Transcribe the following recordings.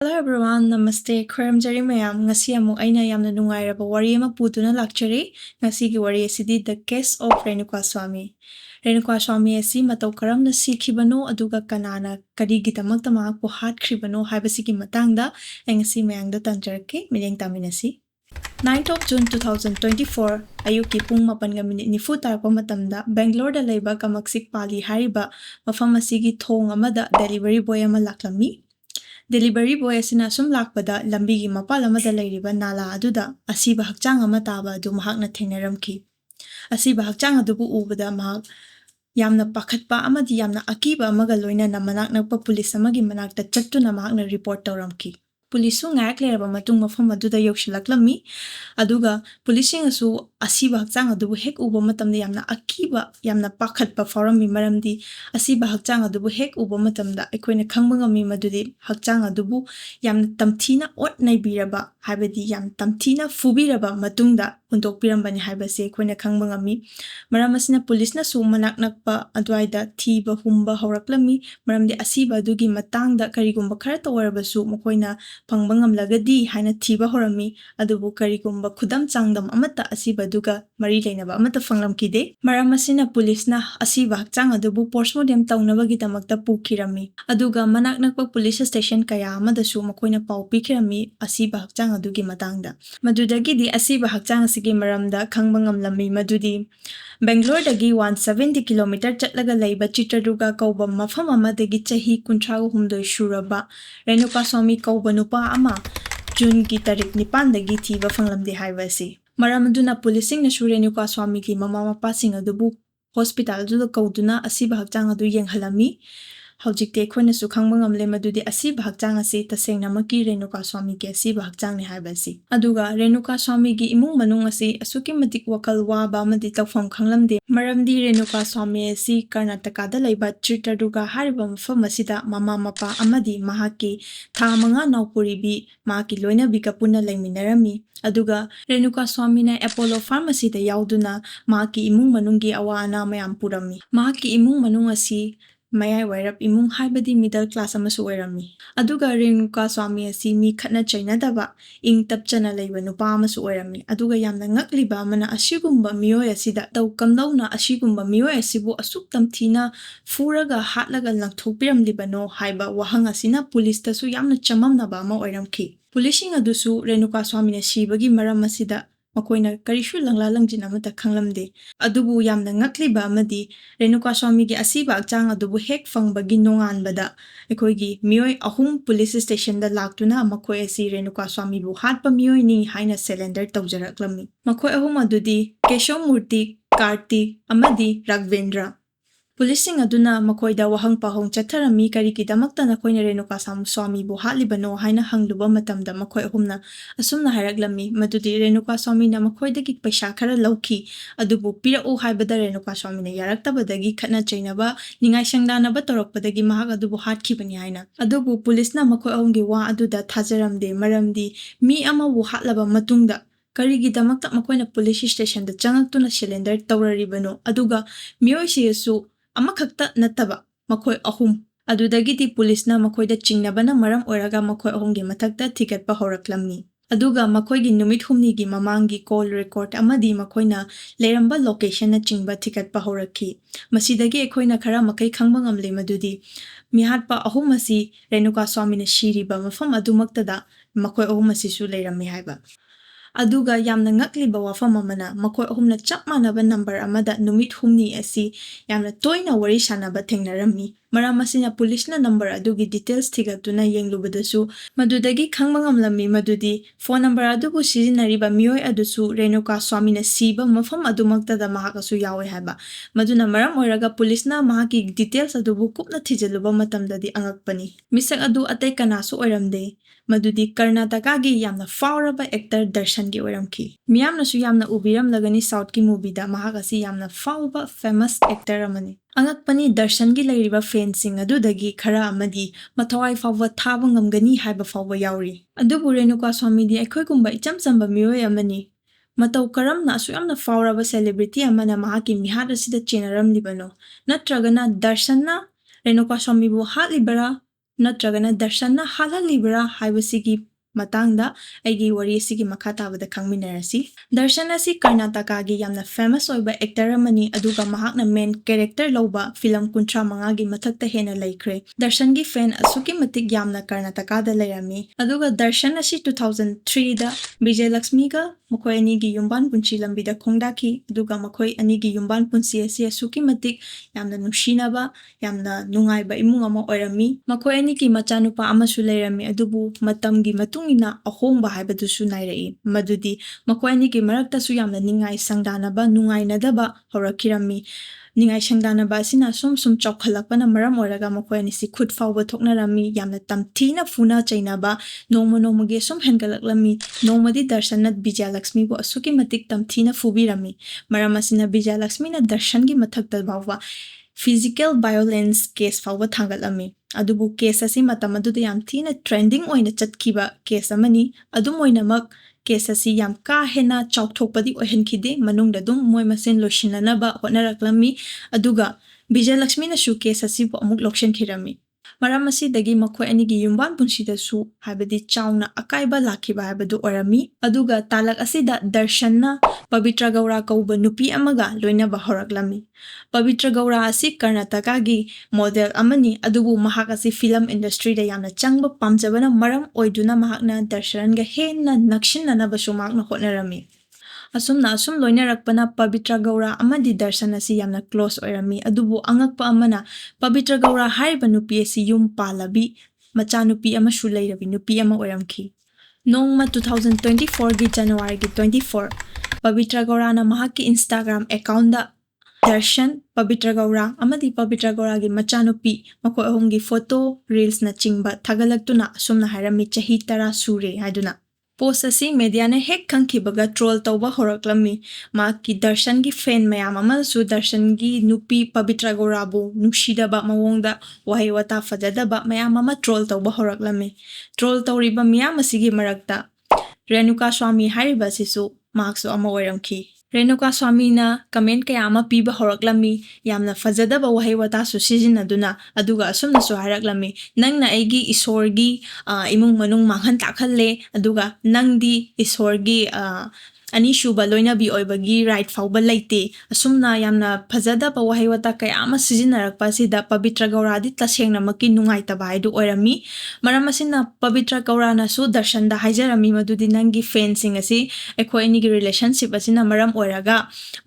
Hello everyone, Namaste. Khwaramjari mayam. Ngasi amuk aina yamna nungairaba wari ama putuna lakchari. Ngasi gi wari asidi The Case of RENUKASWAMI. RENUKASWAMI asi matau karamna sikhibano aduga kanana karigidamakta mahakpu hatkribano haibasigi matangda ngasi mayangda tanjarake mileng taminasi. 9th of June 2024 ayuki pung 8:40 tarpa matamda Bangalore da laiba kamaksik pali hariba mafam asigi thong amada delivery boy ama laklami. Delivery boy asina sum lakpada lambi gi mapal amada leiriba nala aduda asiba hakchang ama taba adu mahakna thengnaramki. Asiba hakchang adubu ubada mahak yamna pakhatpa amadi yamna akiba amaga loina na manak nakpa police amagi manakta chattuna mahakna report tawramki. Police ngak leraba matung mafam aduda yokshilaklammi aduga policing asu asiba hakchang adubu hek uba matamda yamna akiba yamna pakhatpa forammi maramdi asiba hakchang adubu hek uba matamda ekoina khangba ngami madudi hakchang adubu yamna tamthina ot naibiraba haibadi yam tamthina fubiraba matungda hundokpirambani haibase ekoina khangba ngami maram asina police na su manak nakpa adwaida thiba humba horaklami maramdi asiba adugi matangda karigumba khara tawarabasu mokoina phangba ngamlagadi haina thiba horami adubu karigumba khudam changdam amata asiba duga mari leinaba amata phanglamkide maram asina police na asiba hakchang adubu postmortem tawnabagi damakta pukhirami aduga manak nakpa police station kaya amadasu mokoina pau pikhirami asiba hakchang adugi matangda madudagi di asiba hakchang asigi maramda khangba ngamlami madudi Bangalore dagi 170 km chatlaga laiba Chitraduga KOUBA mafam amadagi chahi 38 shuraba RENUKASWAMI KOUBA nupa ama June ki tarik nipan dagi thiba phanglamde haibasi maram aduna policing na RENUKASWAMI ki mama mapasing adubu hospital du kauduna asiba hakchang adu yenghalami Haujikte khona su khangba ngamle madudi asiba hakchang ase tasengna maki RENUKASWAMI ki asiba hakchang ni haibasi aduga RENUKASWAMI gi imung manung ase asuki matik wakal waba amadi tawfam khanglamde maramdi RENUKASWAMI asi Karnataka da laiba Chitraduga hariba mafam asida mama mapa amadi mahaki tha manga naupuribi mahaki loinabi ka puna laiminarami aduga RENUKASWAMI na Apollo Pharmacy da yauduna mahaki imung manunggi awa ana mayam purami mahaki imung manung asi Mayai wairap imung haibadi middle class amasu oirami. Aduga RENUKASWAMI asi mi khatna chainadaba ing tapchana leiba nupa amasu oirami. Aduga yamna ngakliba amana asigumba MIYOI asida taw KAMDOUNA asigumba MIYOI asibu asuk tamthina furaga hatlaga langthokpiramlibano haiba wahang asina police tasu yamna chamamnaba ama oiramki. Policing adusu RENUKASWAMI na sibagi maram asida makoina karishu langla langjin amata khanglamde adubu yamna ngakliba amadi RENUKASWAMI gi asiba akchang adubu hek fangbagi nonganbada ekoigi MIYOI ahum police station da laktuna makoi asi RENUKASWAMI bu HATPA MIYOI ni haina cylinder tawjaraklami makoi ahum adudi Keshamurti Kartik amadi Ragvendra Policing aduna makoida wahang pahong chatharami karigidamakta nakoina RENUKASWAMI bu hatlibano haina hangluba matamda makoi ahumna asumna haraglami madudi RENUKASWAMI na makoidagi paisa khara lawki adubu pirau haibada RENUKASWAMI na yaraktabadagi khatna chainaba ningai sangdanaba torakpadagi mahak adubu hatkibani haina adubu police na makoi ahumgi wa aduda thajaramde maramdi mi ama bu hatlaba matungda karigidamakta makoina police station da changaktuna cylinder tawraribano aduga MIYOI siyasu amakakta nataba makoi ahum adudagiti police na makoida chingnabana maram oiraga makoi ahumgi mathakta thigatpa horaklamni aduga makoigi numit humni gi mamangi call record amadi makoina leiramba location na chingba thigatpa horakki masidagi ekoina khara makai khangba ngamle madudi mihatpa ahum asi RENUKASWAMI na shiriba mafam adumaktada makoi ahum asi su leirammi haiba aduga yamna ngakliba wafam amana makoi ahumna chap manaba number amada numit humni asi yamna toina wari sanaba thengnarami maram asina police na number adugi details thigatuna yenglubadasu madudagi khangba ngamlami madudi phone number adubu sizinariba MIYOI adusu RENUKASWAMI na siba mafam adumaktada mahakasu yawe haiba maduna maram oiraga police na mahaki details adubu kupna thijaluba matamdadi angakpani misak adu atay kanasu oiramde madudi Karnataka gi yamna fauraba actor DARSHAN gi oiramki miyamna su yamna ubiram lagani South ki movie da mahakasi yamna fauba famous actor amani angakpani DARSHAN gi leiriba fansing adudagi khara amadi mathawai fauba thaba ngamgani haiba fauba yauri adubu RENUKASWAMI di aikhoigumba icham chamba MIYOI amani matau karamna asu yamna fauraba celebrity amana mahaki mihat asida chenaramlibano natragana DARSHAN na RENUKASWAMI bu hatlibara ꯅꯠꯇ꯭ꯔꯒꯅ ꯗꯔꯁꯟꯅ ꯍꯥꯠꯍꯜꯂꯤꯕ꯭ꯔꯥ ꯍꯥꯏꯕꯁꯤꯒꯤ ꯃꯇꯥꯡꯗ ꯑꯩꯒꯤ ꯋꯥꯔꯤ ꯑꯁꯤꯒꯤ ꯃꯈꯥ ꯇꯥꯕꯗ ꯈꯪꯃꯤꯟꯅꯔꯁꯤ꯫ ꯗꯔꯁꯟ ꯑꯁꯤ ꯀꯔꯅꯥꯇꯀꯥꯒꯤ ꯌꯥꯝꯅ ꯐꯦꯃꯁ ꯑꯣꯏꯕ ꯑꯦꯛꯇꯔ ꯑꯃꯅꯤ ꯑꯗꯨꯒ ꯃꯍꯥꯛꯅ ꯃꯦꯟ ꯀꯦꯔꯦꯛꯇꯔ ꯂꯧꯕ ꯐꯤꯂꯝ 35ꯒꯤ ꯃꯊꯛꯇ ꯍꯦꯟꯅ ꯂꯩꯈ꯭ꯔꯦ꯫ ꯗꯔꯁꯟꯒꯤ ꯐꯦꯟ ꯑꯁꯨꯛꯀꯤ ꯃꯇꯤꯛ ꯌꯥꯝꯅ ꯀꯔꯅꯥꯇꯀꯥꯗ ꯂꯩꯔꯝꯃꯤ ꯑꯗꯨꯒ ꯗꯔꯁꯟ ꯑꯁꯤ 2003ꯗ ꯕꯤꯖꯌꯂꯛꯁꯃꯤꯒ ꯃꯈꯣꯏ ꯑꯅꯤꯒꯤ ꯌꯨꯝꯕꯥꯟ ꯄꯨꯟꯁꯤ ꯂꯝꯕꯤꯗ ꯈꯣꯡꯗꯥꯈꯤ ꯑꯗꯨꯒ ꯃꯈꯣꯏ ꯑꯅꯤꯒꯤ ꯌꯨꯝꯕꯥꯟ ꯄꯨꯟꯁꯤ ꯑꯁꯤ ꯑꯁꯨꯛꯀꯤ ꯃꯇꯤꯛ ꯌꯥꯝꯅ ꯅꯨꯡꯁꯤꯅꯕ ꯌꯥꯝꯅ ꯅꯨꯡꯉꯥꯏꯕ ꯏꯃꯨꯡ ꯑꯃ ꯑꯣꯏꯔꯝꯃꯤ꯫ ꯃꯈꯣꯏ ꯑꯅꯤꯒꯤ ꯃꯆꯥꯅꯨꯄꯥ ꯑꯃꯁꯨ ꯂꯩꯔꯝꯃꯤ ꯑꯗꯨꯕꯨ ꯃꯇꯝꯒꯤ ꯃꯇꯨꯡꯏꯟꯅ ꯑꯍꯣꯡꯕ ꯍꯥꯏꯕꯗꯨꯁꯨ ꯅꯥꯏꯔꯛꯏ ꯃꯗꯨꯗꯤ ꯃꯈꯣꯏ ꯑꯅꯤꯒꯤ ꯃꯔꯛꯇꯁꯨ ꯌꯥꯝꯅ ꯅꯤꯡꯉꯥꯏ ꯁꯪꯗꯥꯅꯕ ꯅꯨꯡꯉꯥꯏꯅꯗꯕ ꯍꯧꯔꯛꯈꯤꯔꯝꯃꯤ꯫ ꯅꯤꯡꯉꯥꯏ ꯁꯪꯗꯥꯅꯕ ꯑꯁꯤꯅ ꯁꯨꯝ ꯆꯥꯎꯈꯠꯂꯛꯄꯅ ꯃꯔꯝ ꯑꯣꯏꯔꯒ ꯃꯈꯣꯏ ꯑꯅꯤꯁꯤ ꯈꯨꯠ ꯐꯥꯎꯕ ꯊꯣꯛꯅꯔꯝꯃꯤ ꯌꯥꯝꯅ ꯇꯝꯊꯤꯅ ꯐꯨꯅ ꯆꯩꯅꯕ ꯅꯣꯡꯃ ꯅꯣꯡꯃꯒꯤ ꯑꯁꯨꯝ ꯍꯦꯟꯒꯠꯂꯛꯂꯝꯃꯤ꯫ ꯅꯣꯡꯃꯗꯤ ꯗꯔꯁꯟꯅ ꯕꯤꯖꯌꯂꯛꯁꯃꯤꯕꯨ ꯑꯁꯨꯛꯀꯤ ꯃꯇꯤꯛ ꯇꯝꯊꯤꯅ ꯐꯨꯕꯤꯔꯝꯃꯤ ꯃꯔꯝ ꯑꯁꯤꯅ ꯕꯤꯖꯌꯂꯛꯁꯃꯤꯅ ꯗꯔꯁꯟꯒꯤ ꯃꯊꯛꯇ ꯐꯥꯎꯕ ꯐꯤꯖꯤꯀꯦꯜ ꯚꯥꯏꯑꯣꯂꯦꯟꯁ ꯀꯦꯁ ꯐꯥꯎꯕ ꯊꯥꯡꯒꯠꯂꯝꯃꯤ ꯑꯗꯨꯕꯨ ꯀꯦꯁ ꯑꯁꯤ ꯃꯇꯝ ꯑꯗꯨꯗ ꯌꯥꯝ ꯊꯤꯅ ꯇ꯭ꯔꯦꯟꯗꯤꯡ ꯑꯣꯏꯅ ꯆꯠꯈꯤꯕ ꯀꯦꯁ ꯑꯃꯅꯤ꯫ ꯑꯗꯨꯝ ꯑꯣꯏꯅꯃꯛ ꯀꯦꯁ ꯑꯁꯤ ꯌꯥꯝ ꯀꯥ ꯍꯦꯟꯅ ꯆꯥꯎꯊꯣꯛꯄꯗꯤ ꯑꯣꯏꯍꯟꯈꯤꯗꯦ ꯃꯅꯨꯡꯗ ꯑꯗꯨꯝ ꯃꯣꯏ ꯃꯁꯦꯟ ꯂꯣꯏꯁꯤꯟꯅꯅꯕ ꯍꯣꯠꯅꯔꯛꯂꯝꯃꯤ ꯑꯗꯨꯒ ꯕꯤꯖꯌꯂꯛꯁꯃꯤꯅꯁꯨ ꯀꯦꯁ ꯑꯁꯤꯕꯨ ꯑꯃꯨꯛ ꯂꯧꯁꯤꯟꯈꯤꯔꯝꯃꯤ꯫ ꯃꯔꯝ ꯑꯁꯤꯗꯒꯤ ꯃꯈꯣꯏ ꯑꯅꯤꯒꯤ ꯌꯨꯝꯕꯥꯟ ꯄꯨꯟꯁꯤꯗꯁꯨ ꯍꯥꯏꯕꯗꯤ ꯆꯥꯎꯅ ꯑꯀꯥꯏꯕ ꯂꯥꯛꯈꯤꯕ ꯍꯥꯏꯕꯗꯨ ꯑꯣꯏꯔꯝꯃꯤ ꯑꯗꯨꯒ ꯇꯥꯂꯛ ꯑꯁꯤꯗ ꯗꯔꯁꯟꯅ ꯄꯕꯤꯇ꯭ꯔ ꯒꯧꯔ ꯀꯧꯕ ꯅꯨꯄꯤ ꯑꯃꯒ ꯂꯣꯏꯅꯕ ꯍꯧꯔꯛꯂꯝꯃꯤ꯫ ꯄꯕꯤꯇ꯭ꯔ ꯒꯧꯔ ꯑꯁꯤ ꯀꯔꯅꯥꯇꯀꯥꯒꯤ ꯃꯣꯗꯦꯜ ꯑꯃꯅꯤ ꯑꯗꯨꯕꯨ ꯃꯍꯥꯛ ꯑꯁꯤ ꯐꯤꯂꯝ ꯏꯟꯗꯁꯇ꯭ꯔꯤꯗ ꯌꯥꯝꯅ ꯆꯪꯕ ꯄꯥꯝꯖꯕꯅ ꯃꯔꯝ ꯑꯣꯏꯗꯨꯅ ꯃꯍꯥꯛꯅ ꯗꯔꯁꯟꯒ ꯍꯦꯟꯅ ꯅꯛꯁꯤꯟꯅꯅꯕꯁꯨ ꯃꯍꯥꯛꯅ ꯍꯣꯠꯅꯔꯝꯃꯤ꯫ ꯑꯁꯨꯝ ꯂꯣꯏꯅꯔꯛꯄꯅ ꯄꯕꯤꯇ꯭ꯔ ꯒꯧꯔ ꯑꯃꯗꯤ ꯗꯔꯁꯟ ꯑꯁꯤ ꯌꯥꯝꯅ ꯀ꯭ꯂꯣꯁ ꯑꯣꯏꯔꯝꯃꯤ ꯑꯗꯨꯕꯨ ꯑꯉꯛꯄ ꯑꯃꯅ ꯄꯕꯤꯇ꯭ꯔ ꯒꯧꯔ ꯍꯥꯏꯔꯤꯕ ꯅꯨꯄꯤ ꯑꯁꯤ ꯌꯨꯝ ꯄꯥꯜꯂꯕꯤ ꯃꯆꯥꯅꯨꯄꯤ ꯑꯃꯁꯨ ꯂꯩꯔꯕꯤ ꯅꯨꯄꯤ ꯑꯃ ꯑꯣꯏꯔꯝꯈꯤ꯫ ꯅꯣꯡꯃ 2024ꯒꯤ ꯖꯅꯋꯥꯔꯤꯒꯤ 24 ꯄꯕꯤꯇ꯭ꯔ ꯒꯧꯔꯅ ꯃꯍꯥꯛꯀꯤ ꯏꯟꯁꯇꯥꯒ꯭ꯔꯥꯝ ꯑꯦꯀꯥꯎꯟꯗ ꯗꯔꯁꯟ ꯄꯕꯤꯇ꯭ꯔ ꯒꯧꯔ ꯑꯃꯗꯤ ꯄꯕꯤꯇ꯭ꯔ ꯒꯧꯔꯒꯤ ꯃꯆꯥꯅꯨꯄꯤ ꯃꯈꯣꯏ ꯑꯍꯨꯝꯒꯤ ꯐꯣꯇꯣ ꯔꯤꯜꯁꯅꯆꯤꯡꯕ ꯊꯥꯒꯠꯂꯛꯇꯨꯅ ꯑꯁꯨꯝꯅ ꯍꯥꯏꯔꯝꯃꯤ ꯆꯍꯤ 10 ꯁꯨꯔꯦ ꯍꯥꯏꯗꯨꯅ꯫ ꯄꯣꯁ ꯑꯁꯤ ꯃꯦꯗꯤꯌꯥꯅ ꯍꯦꯛ ꯈꯪꯈꯤꯕꯒ ꯇ꯭ꯔꯣꯜ ꯇꯧꯕ ꯍꯧꯔꯛꯂꯝꯃꯤ꯫ ꯃꯍꯥꯛꯀꯤ ꯗꯔꯁꯟꯒꯤ ꯐꯦꯟ ꯃꯌꯥꯝ ꯑꯃꯁꯨ ꯗꯔꯁꯟꯒꯤ ꯅꯨꯄꯤ ꯄꯕꯤꯇ꯭ꯔ ꯒꯧꯔꯕꯨ ꯅꯨꯡꯁꯤꯗꯕ ꯃꯑꯣꯡꯗ ꯋꯥꯍꯩ ꯋꯥꯇꯥ ꯐꯖꯗꯕ ꯃꯌꯥꯝ ꯑꯃ ꯇ꯭ꯔꯣꯜ ꯇꯧꯕ ꯍꯧꯔꯛꯂꯝꯃꯤ꯫ ꯇ꯭ꯔꯣꯜ ꯇꯧꯔꯤꯕ ꯃꯤꯌꯥꯝ ꯑꯁꯤꯒꯤ ꯃꯔꯛꯇ ꯔꯦꯅꯨꯀꯥꯁ꯭ꯋꯥꯃꯤ ꯍꯥꯏꯔꯤꯕ ꯑꯁꯤꯁꯨ ꯃꯍꯥꯛꯁꯨ ꯑꯃ ꯑꯣꯏꯔꯝꯈꯤ꯫ ꯔꯦꯅꯨꯀꯥꯁ꯭ꯋꯥꯃꯤꯅ ꯀꯃꯦꯟ ꯀꯌꯥ ꯑꯃ ꯄꯤꯕ ꯍꯧꯔꯛꯂꯝꯃꯤ ꯌꯥꯝꯅ ꯐꯖꯗꯕ ꯋꯥꯍꯩ ꯋꯥꯇꯥꯁꯨ ꯁꯤꯖꯤꯟꯅꯗꯨꯅ ꯑꯗꯨꯒ ꯑꯁꯨꯝꯅꯁꯨ ꯍꯥꯏꯔꯛꯂꯝꯃꯤ ꯅꯪꯅ ꯑꯩꯒꯤ ꯏꯁꯣꯔꯒꯤ ꯏꯃꯨꯡ ꯃꯅꯨꯡ ꯃꯥꯡꯍꯟ ꯇꯥꯛꯍꯜꯂꯦ ꯑꯗꯨꯒ ꯅꯪꯗꯤ ꯏꯁꯣꯔꯒꯤ ꯑꯅꯤꯁꯨꯕ ꯂꯣꯏꯅꯕꯤ ꯑꯣꯏꯕꯒꯤ ꯔꯥꯏꯠ ꯐꯥꯎꯕ ꯂꯩꯇꯦ ꯑꯁꯨꯝꯅ ꯌꯥꯝꯅ ꯐꯖꯗꯕ ꯋꯥꯍꯩ ꯋꯥꯇꯥ ꯀꯌా ꯑꯃ ꯁꯤꯖꯤꯟꯅꯔꯛꯄ ꯑꯁꯤꯗ ꯄꯕꯤꯇ꯭ꯔ ꯒꯧꯔꯗꯤ ꯇꯁꯦꯡꯅꯃꯛꯀꯤ ꯅꯨꯡꯉꯥꯏꯇꯕ ꯍꯥꯏꯗꯨ ꯑꯣꯏꯔꯝꯃꯤ꯫ ꯃꯔꯝ ꯑꯁꯤꯅ ꯄꯕꯤꯇ꯭ꯔ ꯒꯧꯔꯅꯁꯨ ꯗꯔꯁꯟꯗ ꯍꯥꯏꯖꯔꯝꯃꯤ ꯃꯗꯨꯗꯤ ꯅꯪꯒꯤ ꯐꯦꯟꯁꯤꯡ ꯑꯁꯤ ꯑꯩꯈꯣꯏ ꯑꯅꯤꯒꯤ ꯔꯤꯂꯦꯁꯟꯁꯤꯞ ꯑꯁꯤꯅ ꯃꯔꯝ ꯑꯣꯏꯔꯒ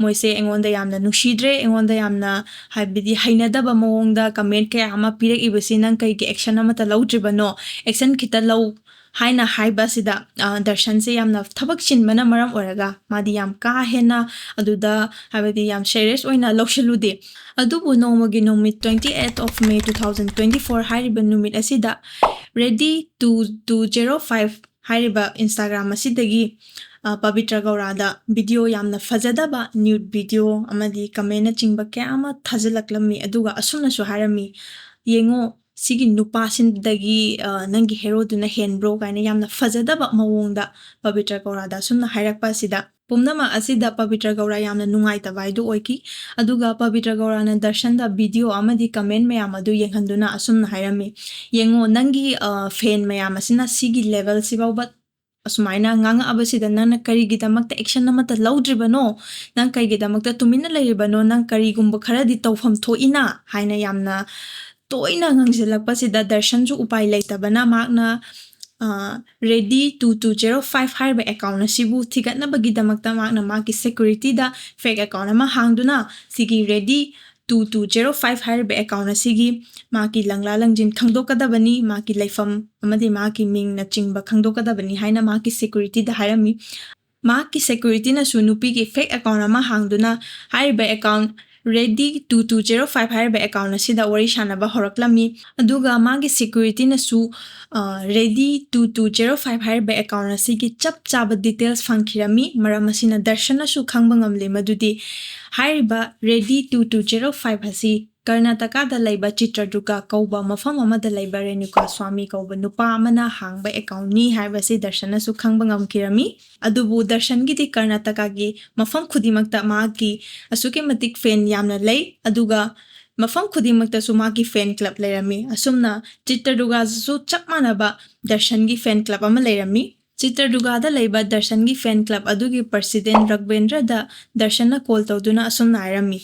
ꯃꯣꯏꯁꯦ ꯑꯩꯉꯣꯟꯗ ꯌꯥꯝꯅ ꯅꯨꯡꯁꯤꯗ꯭ꯔꯦ ꯑꯩꯉꯣꯟꯗ ꯌꯥꯝꯅ ꯍꯥꯏꯕꯗꯤ ꯍꯩꯅꯗꯕ ꯃꯑꯣꯡꯗ ꯀꯃꯦꯟ ꯀꯌꯥ ꯑꯃ ꯄꯤꯔꯛꯏꯕꯁꯤ ꯅꯪ ꯀꯩꯒꯤ ꯑꯦꯛꯁꯟ ꯑꯃꯠꯇ ꯂꯧꯗ꯭ꯔꯤꯕꯅꯣ ꯑꯦꯛꯁꯟ ꯈꯤꯇ ꯂꯧ ꯍꯥꯏꯅ ꯍꯥꯏꯕ ꯑꯁꯤꯗ ꯗꯔꯁꯟꯁꯦ ꯌꯥꯝꯅ ꯊꯕꯛ ꯆꯤꯟꯕꯅ ꯃꯔꯝ ꯑꯣꯏꯔꯒ ꯃꯥꯗꯤ ꯌꯥꯝ ꯀꯥ ꯍꯦꯟꯅ ꯑꯗꯨꯗ ꯍꯥꯏꯕꯗꯤ ꯌꯥꯝ ꯁꯦꯔꯤꯌꯁ ꯑꯣꯏꯅ ꯂꯧꯁꯤꯜꯂꯨꯗꯦ꯫ ꯑꯗꯨꯕꯨ ꯅꯣꯡꯃꯒꯤ ꯅꯨꯃꯤꯠ 28 ꯃꯦ 2024 ꯍꯥꯏꯔꯤꯕ ꯅꯨꯃꯤꯠ ꯑꯁꯤꯗ ready2205 ꯍꯥꯏꯔꯤꯕ ꯏꯟꯁꯇꯥꯒ꯭ꯔꯥꯝ ꯑꯁꯤꯗꯒꯤ ꯄꯕꯤꯇ꯭ꯔ ꯒꯧꯔꯗ ꯚꯤꯗꯤꯑꯣ ꯌꯥꯝꯅ ꯐꯖꯗꯕ ꯅ꯭ꯌꯨꯠ ꯚꯤꯗꯤꯑꯣ ꯑꯃꯗꯤ ꯀꯃꯦꯟꯅꯆꯤꯡꯕ ꯀꯌꯥ ꯑꯃ ꯊꯥꯖꯤꯜꯂꯛꯂꯝꯃꯤ ꯑꯗꯨꯒ ꯑꯁꯨꯝꯅꯁꯨ ꯍꯥꯏꯔꯝꯃꯤ ꯌꯦꯡꯉꯣ ꯁꯤꯒꯤ ꯅꯨꯄꯥꯁꯤꯡꯗꯒꯤ ꯅꯪꯒꯤ ꯍꯦꯔꯣꯗꯨꯅ ꯍꯦꯟꯕ꯭ꯔꯣ ꯀꯥꯏꯅ ꯌꯥꯝꯅ ꯐꯖꯗꯕ ꯃꯑꯣꯡꯗ ꯄꯕꯤꯇ꯭ꯔ ꯒꯧꯔꯗ ꯑꯁꯨꯝꯅ ꯍꯥꯏꯔꯛꯄ ꯑꯁꯤꯗ ꯄꯨꯝꯅꯃꯛ ꯑꯁꯤꯗ ꯄꯕꯤꯇ꯭ꯔ ꯒꯧꯔ ꯌꯥꯝꯅ ꯅꯨꯡꯉꯥꯏꯇꯕ ꯍꯥꯏꯗꯨ ꯑꯣꯏꯈꯤ ꯑꯗꯨꯒ ꯄꯕꯤꯇ꯭ꯔ ꯒꯧꯔꯅ ꯗꯔꯁꯟꯗ ꯚꯤꯗꯤꯑꯣ ꯑꯃꯗꯤ ꯀꯃꯦꯟ ꯃꯌꯥꯝ ꯑꯗꯨ ꯌꯦꯡꯍꯟꯗꯨꯅ ꯑꯁꯨꯝꯅ ꯍꯥꯏꯔꯝꯃꯤ ꯌꯦꯡꯉꯣ ꯅꯪꯒꯤ ꯐꯦꯟ ꯃꯌꯥꯝ ꯑꯁꯤꯅ ꯁꯤꯒꯤ ꯂꯦꯚꯦꯜꯁꯤ ꯐꯥꯎꯕ ꯑꯁꯨꯃꯥꯏꯅ ꯉꯥꯡꯉꯛꯑꯕꯁꯤꯗ ꯅꯪꯅ ꯀꯔꯤꯒꯤꯗꯃꯛꯇ ꯑꯦꯛꯁꯟ ꯑꯃꯠꯇ ꯂꯧꯗ꯭ꯔꯤꯕꯅꯣ ꯅꯪ ꯀꯔꯤꯒꯤꯗꯃꯛꯇ ꯇꯨꯃꯤꯟꯅ ꯂꯩꯔꯤꯕꯅꯣ ꯅꯪ ꯀꯔꯤꯒꯨꯝꯕ ꯈꯔꯗꯤ ꯇꯧꯐꯝ ꯊꯣꯛꯏꯅ ꯍꯥꯏꯅ ꯌꯥꯝꯅ ꯇꯣꯏꯅ ꯉꯪꯁꯤꯜꯂꯛꯄꯁꯤꯗ ꯗꯔꯁꯟꯁꯨ ꯎꯄꯥꯏ ꯂꯩꯇꯕꯅ ꯃꯍꯥꯛꯅ ready2205 ꯍꯥꯏꯔꯤꯕ ꯑꯦꯀꯥꯎꯟ ꯑꯁꯤꯕꯨ ꯊꯤꯒꯠꯅꯕꯒꯤꯗꯃꯛꯇ ꯃꯍꯥꯛꯅ ꯃꯥꯒꯤ ꯁꯦꯀ꯭ꯌꯨꯔꯤꯇꯤꯗ ꯐꯦꯛ ꯑꯦꯀꯥꯎꯟ ꯑꯃ ꯍꯥꯡꯗꯨꯅ ꯁꯤꯒꯤ ready2205 ꯍꯥꯏꯔꯤꯕ ꯑꯦꯀꯥꯎꯟ ꯑꯁꯤꯒꯤ ꯃꯥꯒꯤ ꯂꯪꯂꯥ ꯂꯪꯖꯤꯟ ꯈꯪꯗꯣꯛꯀꯗꯕꯅꯤ ꯃꯥꯒꯤ ꯂꯩꯐꯝ ꯑꯃꯗꯤ ꯃꯥꯒꯤ ꯃꯤꯡꯅꯆꯤꯡꯕ ꯈꯪꯗꯣꯛꯀꯗꯕꯅꯤ ꯍꯥꯏꯅ ꯃꯥꯒꯤ ꯁꯦꯀ꯭ꯌꯨꯔꯤꯇꯤꯗ ꯍꯥꯏꯔꯝꯃꯤ꯫ ꯃꯍꯥꯛꯀꯤ ꯁꯦꯀ꯭ꯌꯨꯔꯤꯇꯤꯅꯁꯨ ꯅꯨꯄꯤꯒꯤ ꯐꯦꯛ ꯑꯦꯀꯥꯎꯟ ꯑꯃ ꯍꯥꯡꯗꯨꯅ ꯍꯥꯏꯔꯤꯕ ꯑꯦꯀꯥꯎꯟ ready2205 ꯍꯥꯏꯔꯤꯕ ꯑꯦꯀꯥꯎꯟ ꯑꯁꯤꯗ ꯋꯥꯔꯤ ꯁꯥꯟꯅꯕ ꯍꯧꯔꯛꯂꯝꯃꯤ ꯑꯗꯨꯒ ꯃꯥꯒꯤ ꯁꯦꯀ꯭ꯌꯨꯔꯤꯇꯤꯅꯁꯨ ready2205 ꯍꯥꯏꯔꯤꯕ ꯑꯦꯀꯥꯎꯟ ꯑꯁꯤꯒꯤ ꯆꯞ ꯆꯥꯕ ꯗꯤꯇꯦꯜꯁ ꯐꯪꯈꯤꯔꯝꯃꯤ ꯃꯔꯝ ꯑꯁꯤꯅ ꯗꯔꯁꯟꯅꯁꯨ ꯈꯪꯕ ꯉꯝꯂꯦ ꯃꯗꯨꯗꯤ ꯍꯥꯏꯔꯤꯕ ready2205 ꯑꯁꯤ ꯀꯔꯅꯥꯇꯀꯥꯗ ꯂꯩꯕ ꯆꯤꯇ꯭ꯔꯗꯨꯔꯒ ꯀꯧꯕ ꯃꯐꯝ ꯑꯃꯗ ꯂꯩꯕ ꯔꯦꯅꯨꯀꯥꯁ꯭ꯋꯥꯃꯤ ꯀꯧꯕ ꯅꯨꯄꯥ ꯑꯃꯅ ꯍꯥꯡꯕ ꯑꯦꯀꯥꯎꯟꯅꯤ ꯍꯥꯏꯕꯁꯤ ꯗꯔꯁꯟꯅꯁꯨ ꯈꯪꯕ ꯉꯝꯈꯤꯔꯝꯃꯤ ꯑꯗꯨꯕꯨ ꯗꯔꯁꯟꯒꯤꯗꯤ ꯀꯔꯅꯥꯇꯀꯥꯒꯤ ꯃꯐꯝ ꯈꯨꯗꯤꯡꯃꯛꯇ ꯃꯍꯥꯛꯀꯤ ꯑꯁꯨꯛꯀꯤ ꯃꯇꯤꯛ ꯐꯦꯟ ꯌꯥꯝꯅ ꯂꯩ ꯑꯗꯨꯒ ꯃꯐꯝ ꯈꯨꯗꯤꯡꯃꯛꯇꯁꯨ ꯃꯥꯒꯤ ꯐꯦꯟ ꯀ꯭ꯂꯕ ꯂꯩꯔꯝꯃꯤ ꯑꯁꯨꯝꯅ ꯆꯤꯇ꯭ꯔꯗꯨꯔꯒꯥꯗꯁꯨ ꯆꯞ ꯃꯥꯟꯅꯕ ꯗꯔꯁꯟꯒꯤ ꯐꯦꯟ ꯀ꯭ꯂꯕ ꯑꯃ ꯂꯩꯔꯝꯃꯤ ꯆꯤꯇ꯭ꯔꯗꯨꯔꯒꯥꯗ ꯂꯩꯕ ꯗꯔꯁꯟꯒꯤ ꯐꯦꯟ ꯀ꯭ꯂꯕ ꯑꯗꯨꯒꯤ ꯄ꯭ꯔꯁꯤꯗꯦꯟ ꯔꯘꯕꯦꯟꯗ꯭ꯔꯗ ꯗꯔꯁꯟꯅ ꯀꯣꯜ ꯇꯧꯗꯨꯅ ꯑꯁꯨꯝꯅ ꯍꯥꯏꯔꯝꯃꯤ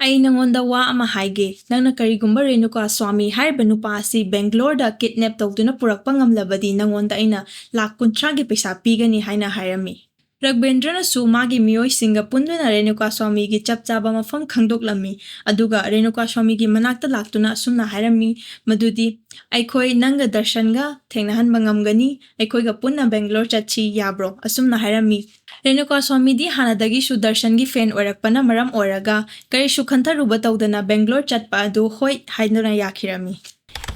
ꯑꯩ ꯅꯉꯣꯟꯗ ꯋꯥ ꯑꯃ ꯍꯥꯏꯒꯦ ꯅꯪꯅ ꯀꯔꯤꯒꯨꯝꯕ ꯔꯦꯅꯨꯀꯥꯁ꯭ꯋꯥꯃꯤ ꯍꯥꯏꯔꯤꯕ ꯅꯨꯄꯥ ꯑꯁꯤ ꯕꯦꯡꯒ꯭ꯂꯣꯔꯗ ꯀꯤꯗꯅꯦꯞ ꯇꯧꯗꯨꯅ ꯄꯨꯔꯛꯄ ꯉꯝꯂꯕꯗꯤ ꯅꯉꯣꯟꯗ ꯑꯩꯅ ꯂꯥꯛ 50ꯒꯤ ꯄꯩꯁꯥ ꯄꯤꯒꯅꯤ ꯍꯥꯏꯅ ꯍꯥꯏꯔꯝꯃꯤ ꯔꯘꯕꯦꯟꯗ꯭ꯔꯅꯁꯨ ꯃꯥꯒꯤ ꯃꯤꯑꯣꯏꯁꯤꯡꯒ ꯄꯨꯟꯗꯨꯅ ꯔꯦꯅꯨꯀꯥꯁ꯭ꯋꯥꯃꯤꯒꯤ ꯆꯞ ꯆꯥꯕ ꯃꯐꯝ ꯈꯪꯗꯣꯛꯂꯝꯃꯤ ꯑꯗꯨꯒ ꯔꯦꯅꯨꯀꯥꯁ꯭ꯋꯥꯃꯤꯒꯤ ꯃꯅꯥꯛꯇ ꯂꯥꯛꯇꯨꯅ ꯑꯁꯨꯝꯅ ꯍꯥꯏꯔꯝꯃꯤ ꯃꯗꯨꯗꯤ ꯑꯩꯈꯣꯏ ꯅꯪꯒ ꯗꯔꯁꯟꯒ ꯊꯦꯡꯅꯍꯟꯕ ꯉꯝꯒꯅꯤ ꯑꯩꯈꯣꯏꯒ ꯄꯨꯟꯅ ꯕꯦꯡꯒ꯭ꯂꯣꯔ ꯆꯠꯁꯤ ꯌꯥꯕ꯭ꯔꯣ ꯑꯁꯨꯝꯅ ꯍꯥꯏꯔꯝꯃꯤ ꯔꯦꯅꯨꯀꯥꯁ꯭ꯋꯥꯃꯤꯗꯤ ꯍꯥꯟꯅꯗꯒꯤꯁꯨ ꯗꯔꯁꯟꯒꯤ ꯐꯦꯟ ꯑꯣꯏꯔꯛꯄꯅ ꯃꯔꯝ ꯑꯣꯏꯔꯒ ꯀꯔꯤꯁꯨ ꯈꯟꯊꯔꯨꯕ ꯇꯧꯗꯅ ꯕꯦꯡꯒ꯭ꯂꯣꯔ ꯆꯠꯄ ꯑꯗꯨ ꯍꯣꯏ ꯍꯥꯏꯗꯨꯅ ꯌꯥꯈꯤꯔꯝꯃꯤ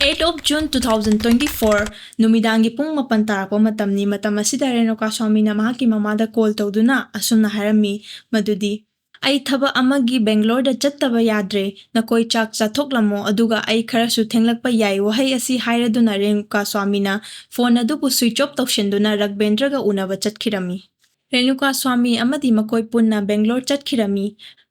8 June 2024 ꯅꯨꯃꯤꯗꯥꯡꯒꯤ ꯄꯨꯡ 9 ꯇꯥꯔꯛꯄ ꯃꯇꯝꯅꯤ ꯃꯇꯝ ꯑꯁꯤꯗ ꯔꯦꯅꯨꯀꯥꯁ꯭ꯋꯥꯃꯤꯅ ꯃꯍꯥꯛꯀꯤ ꯃꯃꯥꯗ ꯀꯣꯜ ꯇꯧꯗꯨꯅ ꯑꯁꯨꯝꯅ ꯍꯥꯏꯔꯝꯃꯤ ꯃꯗꯨꯗꯤ ꯑꯩ ꯊꯕꯛ ꯑꯃꯒꯤ ꯕꯦꯡꯒ꯭ꯂꯣꯔꯗ ꯆꯠꯇꯕ ꯌꯥꯗ꯭ꯔꯦ ꯅꯈꯣꯏ ꯆꯥꯛ ꯆꯥꯊꯣꯛꯂꯝꯃꯣ ꯑꯗꯨꯒ ꯑꯩ ꯈꯔꯁꯨ ꯊꯦꯡꯂꯛꯄ ꯌꯥꯏ ꯋꯥꯍꯩ ꯑꯁꯤ ꯍꯥꯏꯔꯗꯨꯅ ꯔꯦꯅꯨꯀꯥꯁ꯭ꯋꯥꯃꯤꯅ ꯐꯣꯟ ꯑꯗꯨꯕꯨ ꯁ꯭ꯋꯤꯆ ꯑꯣꯐ ꯇꯧꯁꯤꯟꯗꯨꯅ ꯔꯘꯕꯦꯟꯗ꯭ꯔꯒ ꯎꯅꯕ ꯆꯠꯈꯤꯔꯝꯃꯤ ꯔꯦꯅꯨꯀꯥꯁ꯭ꯋꯥꯃꯤ ꯑꯃꯗꯤ ꯃꯈꯣꯏ ꯄꯨꯟꯅ ꯕꯦꯡꯒ꯭ꯂꯣꯔ ꯆꯠꯈꯤꯔꯝꯃꯤ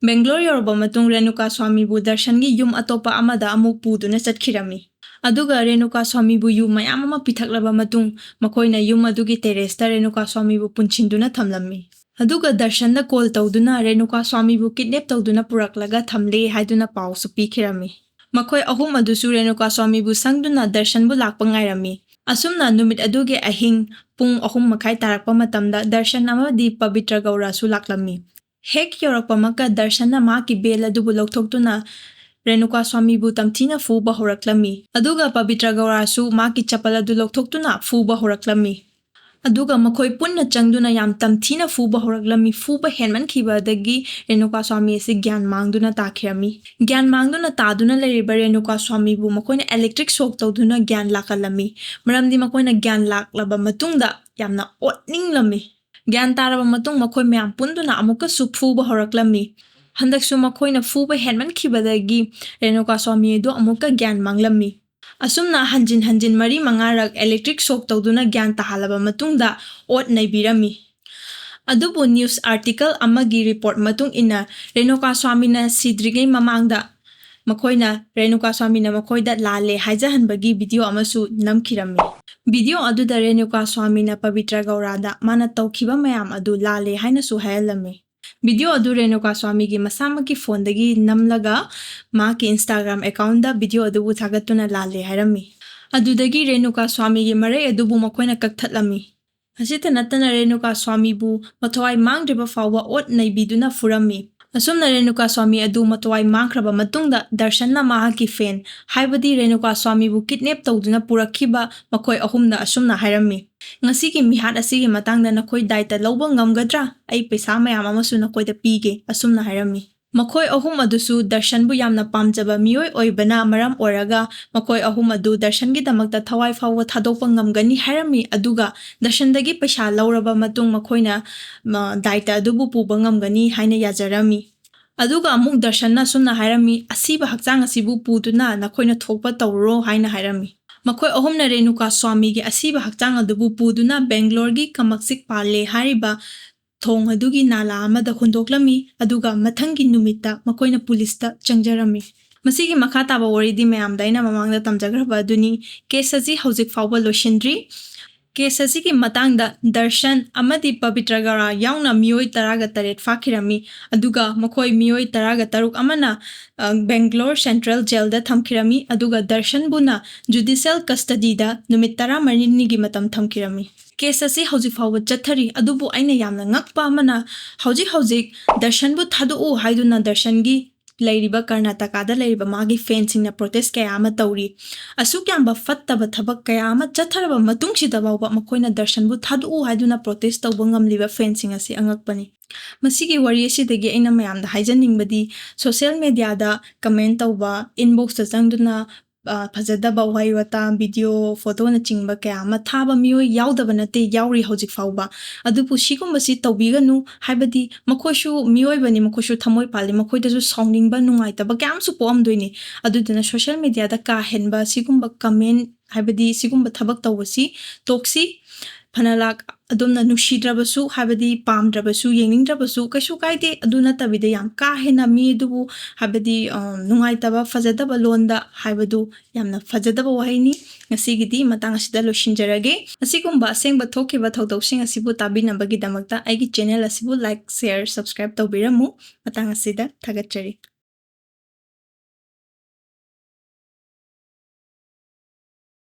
ꯕꯦꯡꯒ꯭ꯂꯣꯔ ꯌꯧꯔꯕ ꯃꯇꯨꯡ ꯔꯦꯅꯨꯀꯥꯁ꯭ꯋꯥꯃꯤꯕꯨ ꯗꯔꯁꯟꯒꯤ ꯌꯨꯝ ꯑꯇꯣꯞꯄ ꯑꯃꯗ ꯑꯃꯨꯛ ꯄꯨꯗꯨꯅ ꯆꯠꯈꯤꯔꯝꯃꯤ ꯑꯗꯨꯒ ꯔꯦꯅꯨꯀꯥꯁ꯭ꯋꯥꯃꯤꯕꯨ ꯌꯨ ꯃꯌꯥꯝ ꯑꯃ ꯄꯤꯊꯛꯂꯕ ꯃꯇꯨꯡ ꯃꯈꯣꯏꯅ ꯌꯨꯝ ꯑꯗꯨꯒꯤ ꯇꯦꯔꯦꯁꯇ ꯔꯦꯅꯨꯀꯥꯁ꯭ꯋꯥꯃꯤꯕꯨ ꯄꯨꯟꯁꯤꯟꯗꯨꯅ ꯊꯝꯂꯝꯃꯤ ꯑꯗꯨꯒ ꯗꯔꯁꯟꯗ ꯀꯣꯜ ꯇꯧꯗꯨꯅ ꯔꯦꯅꯨꯀꯥꯁ꯭ꯋꯥꯃꯤꯕꯨ ꯀꯤꯗꯅꯦꯞ ꯇꯧꯗꯨꯅ ꯄꯨꯔꯛꯂꯒ ꯊꯝꯂꯦ ꯍꯥꯏꯗꯨꯅ ꯄꯥꯎꯁꯨ ꯄꯤꯈꯤꯔꯝꯃꯤ ꯃꯈꯣꯏ ꯑꯍꯨꯝ ꯑꯗꯨꯁꯨ ꯔꯦꯅꯨꯀꯥꯁ꯭ꯋꯥꯃꯤꯕꯨ ꯁꯪꯗꯨꯅ ꯗꯔꯁꯟꯕꯨ ꯂꯥꯛꯄ ꯉꯥꯏꯔꯝꯃꯤ ꯑꯁꯨꯝꯅ ꯅꯨꯃꯤꯠ ꯑꯗꯨꯒꯤ ꯑꯍꯤꯡ ꯄꯨꯡ 3:30 ꯇꯥꯔꯛꯄ ꯃꯇꯝꯗ ꯗꯔꯁꯟ ꯑꯃꯗꯤ ꯄꯕꯤꯇ꯭ꯔ ꯒꯧꯔꯁꯨ ꯂꯥꯛꯂꯝꯃꯤ ꯍꯦꯛ ꯌꯧꯔꯛꯄꯃꯛꯀ ꯗꯔꯁꯟꯅ ꯃꯍꯥꯛꯀꯤ ꯕꯦꯜ ꯑꯗꯨꯕꯨ ꯂꯧꯊꯣꯛꯇꯨꯅ ꯔꯦꯅꯨꯀꯥꯁ꯭ꯋꯥꯃꯤꯕꯨ ꯇꯝꯊꯤꯅ ꯐꯨꯕ ꯍꯧꯔꯛꯂꯝꯃꯤ ꯑꯗꯨꯒ ꯄꯕꯤꯇ꯭ꯔ ꯒꯧꯔꯁꯨ ꯃꯍꯥꯛꯀꯤ ꯆꯄꯜ ꯑꯗꯨ ꯂꯧꯊꯣꯛꯇꯨꯅ ꯐꯨꯕ ꯍꯧꯔꯛꯂꯝꯃꯤ ꯑꯗꯨꯒ ꯃꯈꯣꯏ ꯄꯨꯟꯅ ꯆꯪꯗꯨꯅ ꯌꯥꯝ ꯇꯝꯊꯤꯅ ꯐꯨꯕ ꯍꯧꯔꯛꯂꯝꯃꯤ ꯐꯨꯕ ꯍꯦꯟꯃꯟꯈꯤꯕꯗꯒꯤ ꯔꯦꯅꯨꯀꯥꯁ꯭ꯋꯥꯃꯤ ꯑꯁꯤ ꯒ꯭ꯌꯥꯟ ꯃꯥꯡꯗꯨꯅ ꯇꯥꯈꯤꯔꯝꯃꯤ ꯒ꯭ꯌꯥꯟ ꯃꯥꯡꯗꯨꯅ ꯇꯥꯗꯨꯅ ꯂꯩꯔꯤꯕ ꯔꯦꯅꯨꯀꯥꯁ꯭ꯋꯥꯃꯤꯕꯨ ꯃꯈꯣꯏꯅ ꯏꯂꯦꯛꯇ꯭ꯔꯤꯛ ꯁꯣꯛ ꯇꯧꯗꯨꯅ ꯒ꯭ꯌꯥꯟ ꯂꯥꯛꯍꯜꯂꯝꯃꯤ ꯃꯔꯝꯗꯤ ꯃꯈꯣꯏꯅ ꯒ꯭ꯌꯥꯟ ꯂꯥꯛꯂꯕ ꯃꯇꯨꯡꯗ ꯌꯥꯝꯅ ꯑꯣꯠꯅꯤꯡꯂꯝꯃꯤ ꯒ꯭ꯌꯥꯟ ꯇꯥꯔꯕ ꯃꯇꯨꯡ ꯃꯈꯣꯏ ꯃꯌꯥꯝ ꯄꯨꯟꯗꯨꯅ ꯑꯃꯨꯛꯀꯁꯨ ꯐꯨꯕ ꯍꯧꯔꯛꯂꯝꯃꯤ ꯍꯟꯗꯛꯁꯨ ꯃꯈꯣꯏꯅ ꯐꯨꯕ ꯍꯦꯟꯃꯟꯈꯤꯕꯗꯒꯤ ꯔꯦꯅꯨꯀꯥꯁ꯭ꯋꯥꯃꯤ ꯑꯗꯨ ꯑꯃꯨꯛꯀ ꯒ꯭ꯌꯥꯟ ꯃꯥꯡꯂꯝꯃꯤ ꯑꯁꯨꯝꯅ ꯍꯟꯖꯤꯟ ꯍꯟꯖꯤꯟ 4-5ꯔꯛ ꯏꯂꯦꯛꯇ꯭ꯔꯤꯛ ꯁꯣꯛ ꯇꯧꯗꯨꯅ ꯒ꯭ꯌꯥꯟ ꯇꯥꯍꯜꯂꯕ ꯃꯇꯨꯡꯗ ꯑꯣꯠ ꯅꯩꯕꯤꯔꯝꯃꯤ ꯑꯗꯨꯕꯨ ꯅ꯭ꯌꯨꯁ ꯑꯥꯔꯇꯤꯀꯜ ꯑꯃꯒꯤ ꯔꯤꯄꯣꯔꯠ ꯃꯇꯨꯡ ꯏꯟꯅ ꯔꯦꯅꯨꯀꯥꯁ꯭ꯋꯥꯃꯤꯅ ꯁꯤꯗ꯭ꯔꯤꯉꯩ ꯃꯃꯥꯡꯗ ꯃꯈꯣꯏꯅ ꯔꯦꯅꯨꯀꯥꯁ꯭ꯋꯥꯃꯤꯅ ꯃꯈꯣꯏꯗ ꯂꯥꯜꯂꯦ ꯍꯥꯏꯖꯍꯟꯕꯒꯤ ꯚꯤꯗꯤꯑꯣ ꯑꯃꯁꯨ ꯅꯝꯈꯤꯔꯝꯃꯤ ꯚꯤꯗꯤꯑꯣ ꯑꯗꯨꯗ ꯔꯦꯅꯨꯀꯥꯁ꯭ꯋꯥꯃꯤꯅ ꯄꯕꯤꯇ꯭ꯔ ꯒꯧꯔꯗ ꯃꯥꯅ ꯇꯧꯈꯤꯕ ꯃꯌꯥꯝ ꯑꯗꯨ ꯂꯥꯜꯂꯦ ꯍꯥꯏꯅꯁꯨ ꯍꯥꯏꯍꯜꯂꯝꯃꯤ ꯚꯤꯗꯤꯑꯣ ꯑꯗꯨ ꯔꯦꯅꯨꯀꯥꯁ꯭ꯋꯥꯃꯤꯒꯤ ꯃꯁꯥꯃꯛꯀꯤ ꯐꯣꯟꯗꯒꯤ ꯅꯝꯂꯒ ꯃꯍꯥꯛꯀꯤ ꯏꯟꯁꯇꯥꯒ꯭ꯔꯥꯝ ꯑꯦꯀꯥꯎꯟꯗ ꯚꯤꯗꯤꯑꯣ ꯑꯗꯨꯕꯨ ꯊꯥꯒꯠꯇꯨꯅ ꯂꯥꯜꯂꯦ ꯍꯥꯏꯔꯝꯃꯤ ꯑꯗꯨꯗꯒꯤ ꯔꯦꯅꯨꯀꯥꯁ꯭ꯋꯥꯃꯤꯒꯤ ꯃꯔꯩ ꯑꯗꯨꯕꯨ ꯃꯈꯣꯏꯅ ꯀꯛꯊꯠꯂꯝꯃꯤ ꯑꯁꯤꯇ ꯅꯠꯇꯅ ꯔꯦꯅꯨꯀꯥꯁ꯭ꯋꯥꯃꯤꯕꯨ ꯃꯊꯋꯥꯏ ꯃꯥꯡꯗ꯭ꯔꯤꯕ ꯐꯥꯎꯕ ꯑꯣꯠ ꯅꯩꯕꯤꯗꯨꯅ ꯐꯨꯔꯝꯃꯤ ꯑꯁꯨꯝꯅ ꯔꯦꯅꯨꯀꯥꯁ꯭ꯋꯥꯃꯤ ꯑꯗꯨ ꯃꯊꯋꯥꯏ ꯃꯥꯡꯈ꯭ꯔꯕ ꯃꯇꯨꯡꯗ ꯗꯔꯁꯟꯅ ꯃꯍꯥꯛꯀꯤ ꯐꯦꯟ ꯍꯥꯏꯕꯗꯤ ꯔꯦꯅꯨꯀꯥꯁ꯭ꯋꯥꯃꯤꯕꯨ ꯀꯤꯗꯅꯦꯞ ꯇꯧꯗꯨꯅ ꯄꯨꯔꯛꯈꯤꯕ ꯃꯈꯣꯏ ꯑꯍꯨꯝꯗ ꯑꯁꯨꯝꯅ ꯍꯥꯏꯔꯝꯃꯤ ꯉꯁꯤꯒꯤ ꯃꯤꯍꯥꯠ ꯑꯁꯤꯒꯤ ꯃꯇꯥꯡꯗ ꯅꯈꯣꯏ ꯗꯥꯏꯇ ꯂꯧꯕ ꯉꯝꯒꯗ꯭ꯔꯥ ꯑꯩ ꯄꯩꯁꯥ ꯃꯌꯥꯝ ꯑꯃꯁꯨ ꯅꯈꯣꯏꯗ ꯄꯤꯒꯦ ꯑꯁꯨꯝꯅ ꯍꯥꯏꯔꯝꯃꯤ ꯃꯈꯣꯏ ꯑꯍꯨꯝ ꯑꯗꯨꯁꯨ ꯗꯔꯁꯟꯕꯨ ꯌꯥꯝꯅ ꯄꯥꯝꯖꯕ ꯃꯤꯑꯣꯏ ꯑꯣꯏꯕꯅ ꯃꯔꯝ ꯑꯣꯏꯔꯒ ꯃꯈꯣꯏ ꯑꯍꯨꯝ ꯑꯗꯨ ꯗꯔꯁꯟꯒꯤꯗꯃꯛꯇ ꯊꯋꯥꯏ ꯐꯥꯎꯕ ꯊꯥꯗꯣꯛꯄ ꯉꯝꯒꯅꯤ ꯍꯥꯏꯔꯝꯃꯤ ꯑꯗꯨꯒ ꯗꯔꯁꯟꯗꯒꯤ ꯄꯩꯁꯥ ꯂꯧꯔꯕ ꯃꯇꯨꯡ ꯃꯈꯣꯏꯅ ꯗꯥꯏꯇ ꯑꯗꯨꯕు ꯄꯨꯕ ꯉꯝꯒꯅꯤ ꯍꯥꯏꯅ ꯌꯥꯖꯔꯝꯃꯤ ꯑꯗꯨꯒ ꯑꯃꯨꯛ ꯗꯔꯁꯟꯅ ꯑꯁꯨꯝꯅ ꯍꯥꯏꯔꯝꯃꯤ ꯑꯁꯤꯕ ꯍꯛꯆꯥꯡ ꯑꯁꯤꯕꯨ ꯄꯨꯗꯨꯅ ꯅꯈꯣꯏꯅ ꯊꯣꯛꯄ ꯇꯧꯔꯣ ꯍꯥꯏꯅ ꯍꯥꯏꯔꯝꯃꯤ ꯃꯈꯣꯏ ꯑꯍꯨꯝꯅ ꯔꯦꯅꯨꯀꯥꯁ꯭ꯋꯥꯃꯤꯒꯤ ꯑꯁꯤꯕ ꯍꯛꯆꯥꯡ ꯑꯗꯨꯕꯨ ꯄꯨꯗꯨꯅ ꯕꯦꯡꯒ꯭ꯂꯣꯔꯒꯤ ꯀꯃꯛꯁꯤꯛ ꯄꯥꯜꯂꯦ ꯍꯥꯏꯔꯤꯕ ꯊꯣꯡ ꯑꯗꯨꯒꯤ ꯅꯥꯂꯥ ꯑꯃꯗ ꯍꯨꯟꯗꯣꯛꯂꯝꯃꯤ ꯑꯗꯨꯒ ꯃꯊꯪꯒꯤ ꯅꯨꯃꯤꯠꯇ ꯃꯈꯣꯏꯅ ꯄꯨꯂꯤꯁꯇ ꯆꯪꯖꯔꯝꯃꯤ ꯃꯁꯤꯒꯤ ꯃꯈꯥ ꯇꯥꯕ ꯋꯥꯔꯤꯗꯤ ꯃꯌꯥꯝꯗ ꯑꯩꯅ ꯃꯃꯥꯡꯗ ꯇꯝꯖꯈ꯭ꯔꯕ ꯑꯗꯨꯅꯤ ꯀꯦꯁ ꯑꯁꯤ ꯍꯧꯖꯤꯛ ꯐꯥꯎꯕ ꯂꯣꯏꯁꯤꯟꯗ꯭ꯔꯤ ꯀꯦꯁ ꯑꯁꯤꯒꯤ ꯃꯇꯥꯡꯗ ꯗꯔꯁꯟ ꯑꯃꯗꯤ ꯄꯕꯤꯇ꯭ꯔ ꯒꯧꯔ ꯌꯥꯎꯅ ꯃꯤꯑꯣꯏ 18 ꯐꯥꯈꯤꯔꯝꯃꯤ ꯑꯗꯨꯒ ꯃꯈꯣꯏ ꯃꯤꯑꯣꯏ 13 ꯑꯃꯅ ꯕꯦꯡꯒ꯭ꯂꯣꯔ ꯁꯦꯟꯇ꯭ꯔꯦꯜ ꯖꯦꯜꯗ ꯊꯝꯈꯤꯔꯝꯃꯤ ꯑꯗꯨꯒ ꯗꯔꯁꯟꯕꯨꯅ ꯖꯨꯗꯤꯁꯤꯌꯦꯜ ꯀꯁꯇꯗꯤꯗ ꯅꯨꯃꯤꯠ 14ꯒꯤ ꯃꯇꯝ ꯊꯝꯈꯤꯔꯝꯃꯤ ꯀꯦꯁ ꯑꯁꯤ ꯍꯧꯖꯤꯛ ꯐꯥꯎꯕ ꯆꯠꯊꯔꯤ ꯑꯗꯨꯕꯨ ꯑꯩꯅ ꯌꯥꯝꯅ ꯉꯛꯄ ꯑꯃꯅ ꯍꯧꯖꯤꯛ ꯗꯔꯁꯟꯕꯨ ꯊꯥꯗꯣꯛꯎ ꯍꯥꯏꯗꯨꯅ ꯗꯔꯁꯟꯒꯤ ꯂꯩꯔꯤꯕ ꯀꯔꯅꯥꯇꯀꯥꯗ ꯂꯩꯔꯤꯕ ꯃꯥꯒꯤ ꯐꯦꯟꯁꯤꯡꯅ ꯄ꯭ꯔꯣꯇꯦꯁ ꯀꯌꯥ ꯑꯃ ꯇꯧꯔꯤ ꯑꯁꯨꯛ ꯌꯥꯝꯕ ꯐꯠꯇꯕ ꯊꯕꯛ ꯀꯌꯥ ꯑꯃ ꯆꯠꯊꯔꯕ ꯃꯇꯨꯡꯁꯤꯗ ꯐꯥꯎꯕ ꯃꯈꯣꯏꯅ ꯗꯔꯁꯟꯕꯨ ꯊꯥꯗꯣꯛꯎ ꯍꯥꯏꯗꯨꯅ ꯄ꯭ꯔꯣꯇꯦꯁ ꯇꯧꯕ ꯉꯝꯂꯤꯕ ꯐꯦꯟꯁꯤꯡ ꯑꯁꯤ ꯑꯉꯛꯄꯅꯤ ꯃꯁꯤꯒꯤ ꯋꯥꯔꯤ ꯑꯁꯤꯗꯒꯤ ꯑꯩꯅ ꯃꯌꯥꯝꯗ ꯍꯥꯏꯖꯅꯤꯡꯕꯗꯤ ꯁꯣꯁꯤꯌꯦꯜ ꯃꯦꯗꯤꯌꯥꯗ ꯀꯃꯦꯟ ꯇꯧꯕ ꯏꯟꯕꯣꯛꯁꯇ ꯆꯪꯗꯨꯅ ꯐꯖꯗꯕ ꯋꯥꯍꯩ ꯋꯥꯇꯥ ꯚꯤꯗꯤꯑꯣ ꯐꯣꯇꯣꯅꯆꯤꯡꯕ ꯀꯌꯥ ꯑꯃ ꯊꯥꯕ ꯃꯤꯑꯣꯏ ꯌꯥꯎꯗꯕ ꯅꯠꯇꯦ ꯌꯥꯎꯔꯤ ꯍꯧꯖꯤꯛ ꯐꯥꯎꯕ ꯑꯗꯨꯕꯨ ꯁꯤꯒꯨꯝꯕꯁꯤ ꯇꯧꯕꯤꯒꯅꯨ ꯍꯥꯏꯕꯗꯤ ꯃꯈꯣꯏꯁꯨ ꯃꯤꯑꯣꯏꯕꯅꯤ ꯃꯈꯣꯏꯁꯨ ꯊꯃꯣꯏ ꯄꯥꯜꯂꯤ ꯃꯈꯣꯏꯗꯁꯨ ꯁꯥꯎꯅꯤꯡꯕ ꯅꯨꯡꯉꯥꯏꯇꯕ ꯀꯌꯥ ꯑꯃꯁꯨ ꯄꯣꯛꯑꯝꯗꯣꯏꯅꯤ ꯑꯗꯨꯗꯨꯅ ꯁꯣꯁꯤꯌꯦꯜ ꯃꯦꯗꯤꯌꯥꯗ ꯀꯥ ꯍꯦꯟꯕ ꯁꯤꯒꯨꯝꯕ ꯀꯃꯦꯟ ꯍꯥꯏꯕꯗꯤ ꯁꯤꯒꯨꯝꯕ ꯊꯕꯛ ꯇꯧꯕꯁꯤ ꯇꯣꯛꯁꯤ ꯐꯅꯂꯥꯛ ꯑꯗꯨꯝꯅ ꯅꯨꯡꯁꯤꯗ꯭ꯔꯕꯁꯨ ꯍꯥꯏꯕꯗꯤ ꯄꯥꯝꯗ꯭ꯔꯕꯁꯨ ꯌꯦꯡꯅꯤꯡꯗ꯭ꯔꯕꯁꯨ ꯀꯩꯁꯨ ꯀꯥꯏꯗꯦ ꯑꯗꯨ ꯅꯠꯇꯕꯤꯗ ꯌꯥꯝ ꯀꯥ ꯍꯦꯟꯅ ꯃꯤ ꯑꯗꯨꯕꯨ ꯍꯥꯏꯕꯗꯤ ꯅꯨꯡꯉꯥꯏꯇꯕ ꯐꯖꯗꯕ ꯂꯣꯟꯗ ꯍꯥꯏꯕꯗꯨ ꯌꯥꯝꯅ ꯐꯖꯗꯕ ꯋꯥꯍꯩꯅꯤ ꯉꯁꯤꯒꯤꯗꯤ ꯃꯇꯥꯡ ꯑꯁꯤꯗ ꯂꯣꯏꯁꯤꯟꯖꯔꯒꯦ ꯑꯁꯤꯒꯨꯝꯕ ꯑꯁꯦꯡꯕ ꯊꯣꯛꯈꯤꯕ ꯊꯧꯗꯣꯛꯁꯤꯡ ꯑꯁꯤꯕꯨ ꯇꯥꯕꯤꯅꯕꯒꯤꯗꯃꯛꯇ ꯑꯩꯒꯤ ꯆꯦꯅꯦꯜ ꯑꯁꯤꯕꯨ ꯂꯥꯏꯛ ꯁꯦꯌꯔ ꯁꯕꯁꯀ꯭ꯔꯥꯏꯕ ꯇꯧꯕꯤꯔꯝꯃꯨ ꯃꯇꯥꯡ ꯑꯁꯤꯗ ꯊꯥꯒꯠꯆꯔꯤ